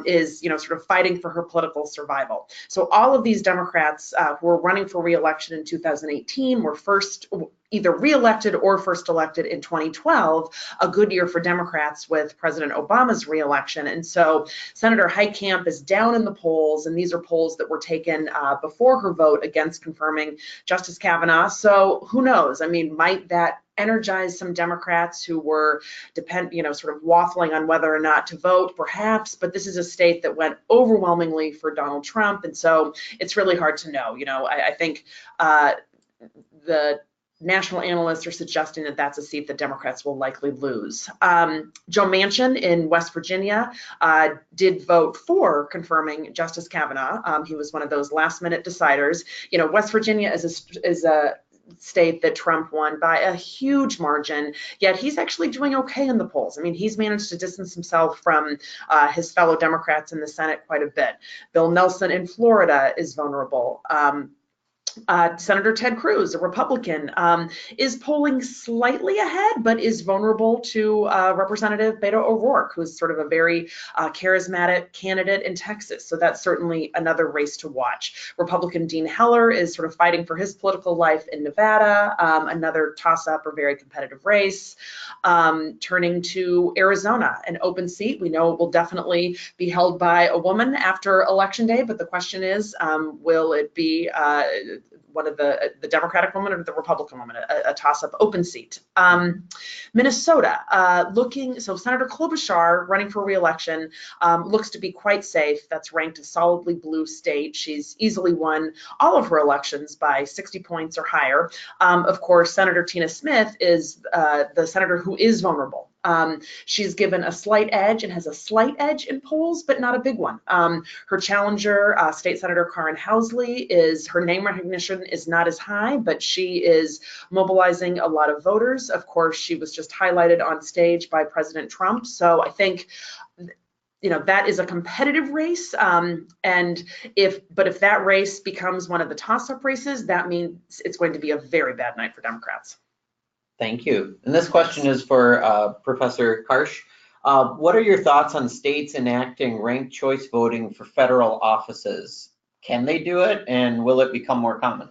is sort of fighting for her political survival. So all of these Democrats who were running for re-election in 2018 were first either re-elected or first elected in 2012, a good year for Democrats with President Obama's re-election. And so Senator Heitkamp is down in the polls, and these are polls that were taken before her vote against confirming Justice Kavanaugh. So who knows? I mean, might that energize some Democrats who were sort of waffling on whether or not to vote, perhaps, but this is a state that went overwhelmingly for Donald Trump, and so it's really hard to know. I think the national analysts are suggesting that that's a seat that Democrats will likely lose. Joe Manchin in West Virginia did vote for confirming Justice Kavanaugh. He was one of those last-minute deciders. West Virginia is a state that Trump won by a huge margin, yet he's actually doing okay in the polls. I mean, he's managed to distance himself from his fellow Democrats in the Senate quite a bit. Bill Nelson in Florida is vulnerable. Senator Ted Cruz, a Republican, is polling slightly ahead, but is vulnerable to Representative Beto O'Rourke, who's sort of a very charismatic candidate in Texas. So that's certainly another race to watch. Republican Dean Heller is sort of fighting for his political life in Nevada, another toss-up or very competitive race. Turning to Arizona, an open seat. We know it will definitely be held by a woman after Election Day, but the question is, will it be one of the Democratic woman or the Republican woman, a toss-up open seat. Minnesota, so Senator Klobuchar running for re-election looks to be quite safe. That's ranked a solidly blue state. She's easily won all of her elections by 60 points or higher. Of course, Senator Tina Smith is the senator who is vulnerable. She's given a slight edge and has a slight edge in polls, but not a big one. Her challenger, State Senator Karen Housley, her name recognition is not as high, but she is mobilizing a lot of voters. Of course, she was just highlighted on stage by President Trump. So I think, that is a competitive race. But if that race becomes one of the toss-up races, that means it's going to be a very bad night for Democrats. Thank you. And this question is for Professor Karsch. What are your thoughts on states enacting ranked choice voting for federal offices? Can they do it, and will it become more common?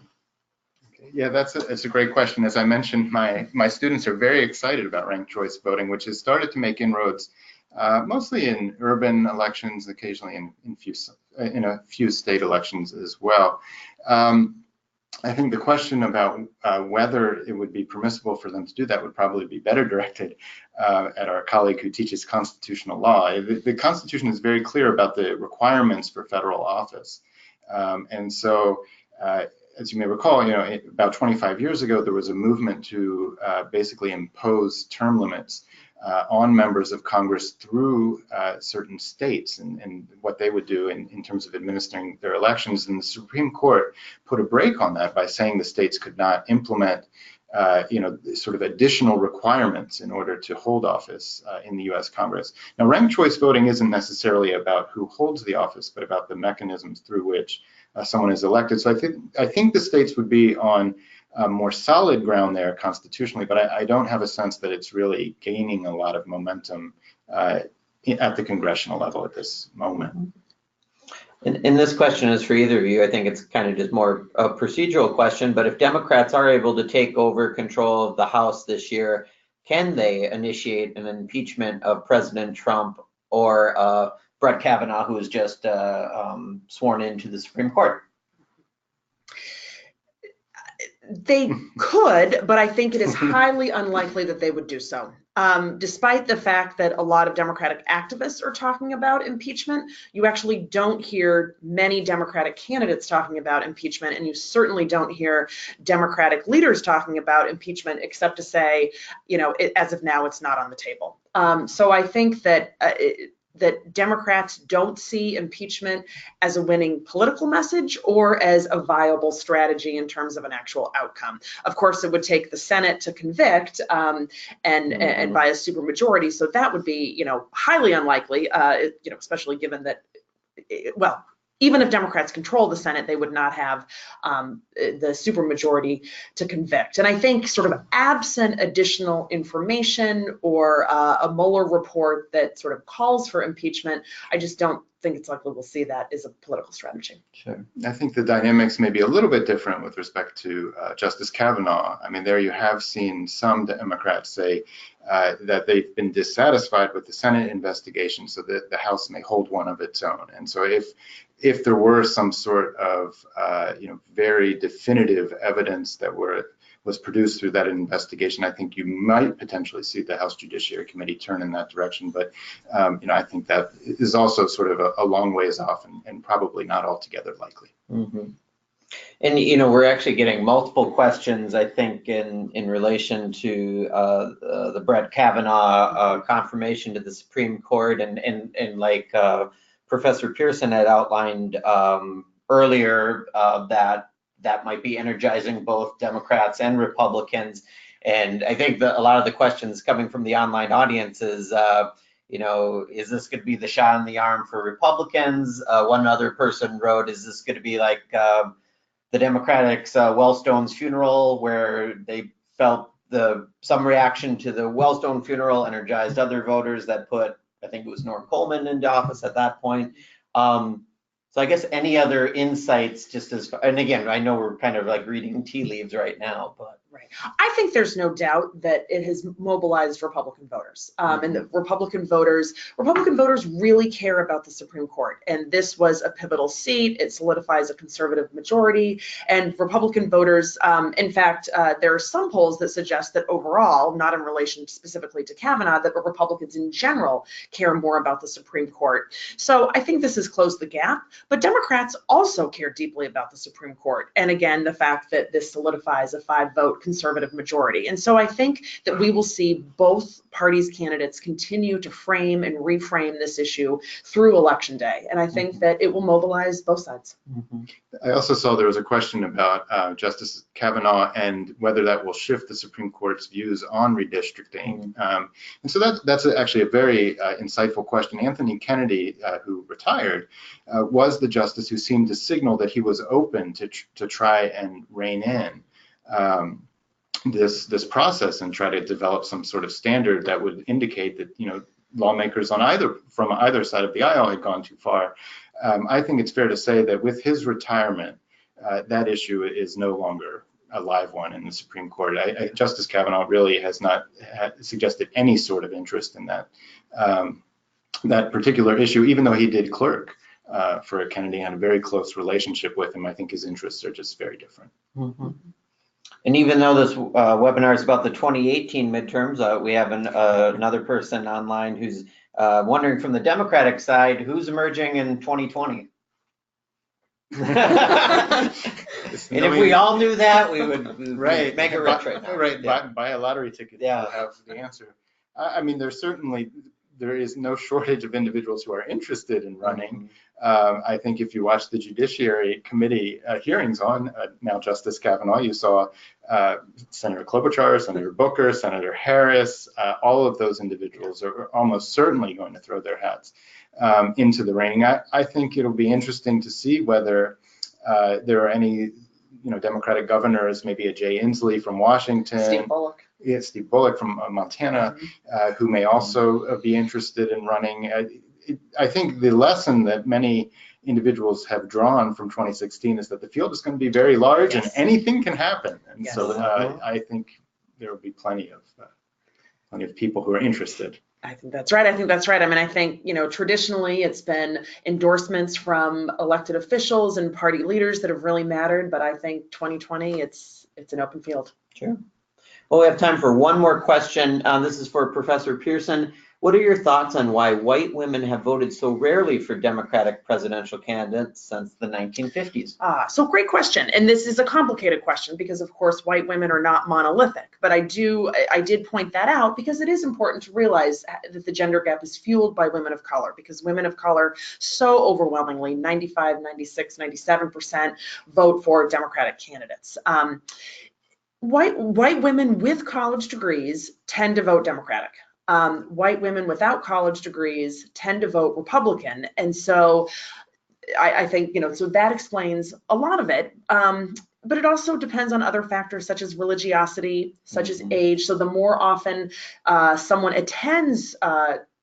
Yeah, that's a great question. As I mentioned, my students are very excited about ranked choice voting, which has started to make inroads mostly in urban elections, occasionally in a few state elections as well. I think the question about whether it would be permissible for them to do that would probably be better directed at our colleague who teaches constitutional law. The Constitution is very clear about the requirements for federal office. And so, as you may recall, about 25 years ago, there was a movement to basically impose term limits on members of Congress through certain states and what they would do in terms of administering their elections. And the Supreme Court put a brake on that by saying the states could not implement sort of additional requirements in order to hold office in the US Congress. Now, ranked choice voting isn't necessarily about who holds the office, but about the mechanisms through which someone is elected. So I think the states would be on more solid ground there constitutionally, but I don't have a sense that it's really gaining a lot of momentum at the congressional level at this moment. And this question is for either of you. I think it's kind of just more a procedural question, but if Democrats are able to take over control of the House this year, can they initiate an impeachment of President Trump or Brett Kavanaugh, who was just sworn into the Supreme Court? They could, but I think it is highly unlikely that they would do so. Despite the fact that a lot of Democratic activists are talking about impeachment, you actually don't hear many Democratic candidates talking about impeachment, and you certainly don't hear Democratic leaders talking about impeachment, except to say, as of now, it's not on the table. So I think that that Democrats don't see impeachment as a winning political message or as a viable strategy in terms of an actual outcome. Of course, it would take the Senate to convict and by a supermajority, so that would be, highly unlikely, especially given that, even if Democrats control the Senate, they would not have the supermajority to convict. And I think sort of absent additional information or a Mueller report that sort of calls for impeachment, I just don't think it's likely we'll see that as a political strategy. Sure. I think the dynamics may be a little bit different with respect to Justice Kavanaugh. I mean, there you have seen some Democrats say that they've been dissatisfied with the Senate investigation so that the House may hold one of its own. And so if there were some sort of very definitive evidence that was produced through that investigation, I think you might potentially see the House Judiciary Committee turn in that direction. But I think that is also sort of a long ways off and probably not altogether likely. Mm-hmm. And we're actually getting multiple questions, I think, in relation to the Brett Kavanaugh confirmation to the Supreme Court, and like Professor Pearson had outlined earlier, that might be energizing both Democrats and Republicans. And I think a lot of the questions coming from the online audience is, is this going to be the shot in the arm for Republicans? One other person wrote, is this going to be like the Democrats' Wellstone's funeral, where they felt some reaction to the Wellstone funeral energized other voters that put, I think it was Norm Coleman into office at that point. So I guess any other insights, just as, and again, I know we're kind of like reading tea leaves right now, but. Right. I think there's no doubt that it has mobilized Republican voters, and the Republican voters really care about the Supreme Court. And this was a pivotal seat. It solidifies a conservative majority, and Republican voters, in fact, there are some polls that suggest that overall, not in relation specifically to Kavanaugh, that Republicans in general care more about the Supreme Court. So I think this has closed the gap, but Democrats also care deeply about the Supreme Court. And again, the fact that this solidifies a 5-vote conservative majority. And so I think that we will see both parties' candidates continue to frame and reframe this issue through Election Day. And I think that it will mobilize both sides. I also saw there was a question about Justice Kavanaugh and whether that will shift the Supreme Court's views on redistricting. And so that's actually a very insightful question. Anthony Kennedy, who retired, was the justice who seemed to signal that he was open to try and rein in this process and try to develop some sort of standard that would indicate that, you know, lawmakers from either side of the aisle had gone too far. I think it's fair to say that with his retirement, that issue is no longer a live one in the Supreme Court. Justice Kavanaugh really has not suggested any sort of interest in that particular issue, even though he did clerk for Kennedy and had a very close relationship with him. I think his interests are just very different. And even though this webinar is about the 2018 midterms, we have another person online who's wondering from the Democratic side, who's emerging in 2020? And if we all knew that, we would make it rich right now. Right, buy a lottery ticket to have the answer. I mean, there is no shortage of individuals who are interested in running. I think if you watch the Judiciary Committee hearings on now Justice Kavanaugh, you saw Senator Klobuchar, Senator Booker, Senator Harris. All of those individuals are almost certainly going to throw their hats into the ring. I think it'll be interesting to see whether there are any, Democratic governors, maybe a Jay Inslee from Washington. Steve Bullock. Yeah, Steve Bullock from Montana, who may also be interested in running. I think the lesson that many individuals have drawn from 2016 is that the field is going to be very large and anything can happen. And so I think there will be plenty of people who are interested. I think that's right. I mean, I think, traditionally it's been endorsements from elected officials and party leaders that have really mattered. But I think 2020, it's an open field. Sure. Well, we have time for one more question. This is for Professor Pearson. What are your thoughts on why white women have voted so rarely for Democratic presidential candidates since the 1950s? So great question. And this is a complicated question because, of course, white women are not monolithic. But I did point that out because it is important to realize that the gender gap is fueled by women of color, because women of color so overwhelmingly, 95, 96, 97% vote for Democratic candidates. White women with college degrees tend to vote Democratic. White women without college degrees tend to vote Republican. And so I think, so that explains a lot of it. But it also depends on other factors such as religiosity, such as age. So the more often someone attends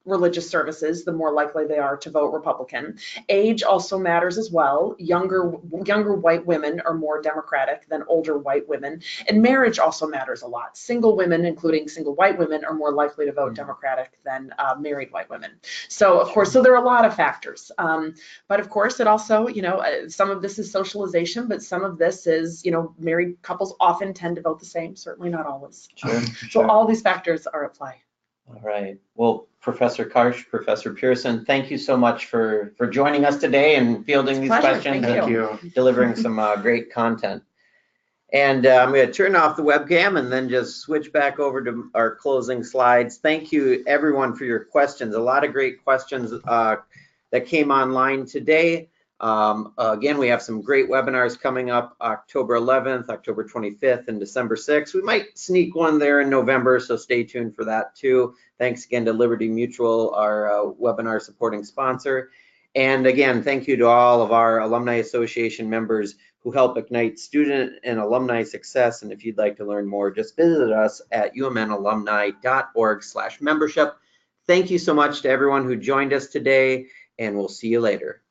religious services, the more likely they are to vote Republican. Age also matters as well. Younger white women are more Democratic than older white women. And marriage also matters a lot. Single women, including single white women, are more likely to vote Democratic than married white women. So, of course, there are a lot of factors. But, of course, it also, some of this is socialization, but some of this is, married couples often tend to vote the same, certainly not always. Sure. So all these factors are at play. All right. Well, Professor Karsch, Professor Pearson, thank you so much for joining us today and fielding these questions and delivering some great content. And I'm going to turn off the webcam and then just switch back over to our closing slides. Thank you, everyone, for your questions. A lot of great questions that came online today. Again, we have some great webinars coming up October 11th, October 25th, and December 6th. We might sneak one there in November, so stay tuned for that too. Thanks again to Liberty Mutual, our webinar supporting sponsor. And again, thank you to all of our Alumni Association members who help ignite student and alumni success. And if you'd like to learn more, just visit us at umnalumni.org/membership. Thank you so much to everyone who joined us today, and we'll see you later.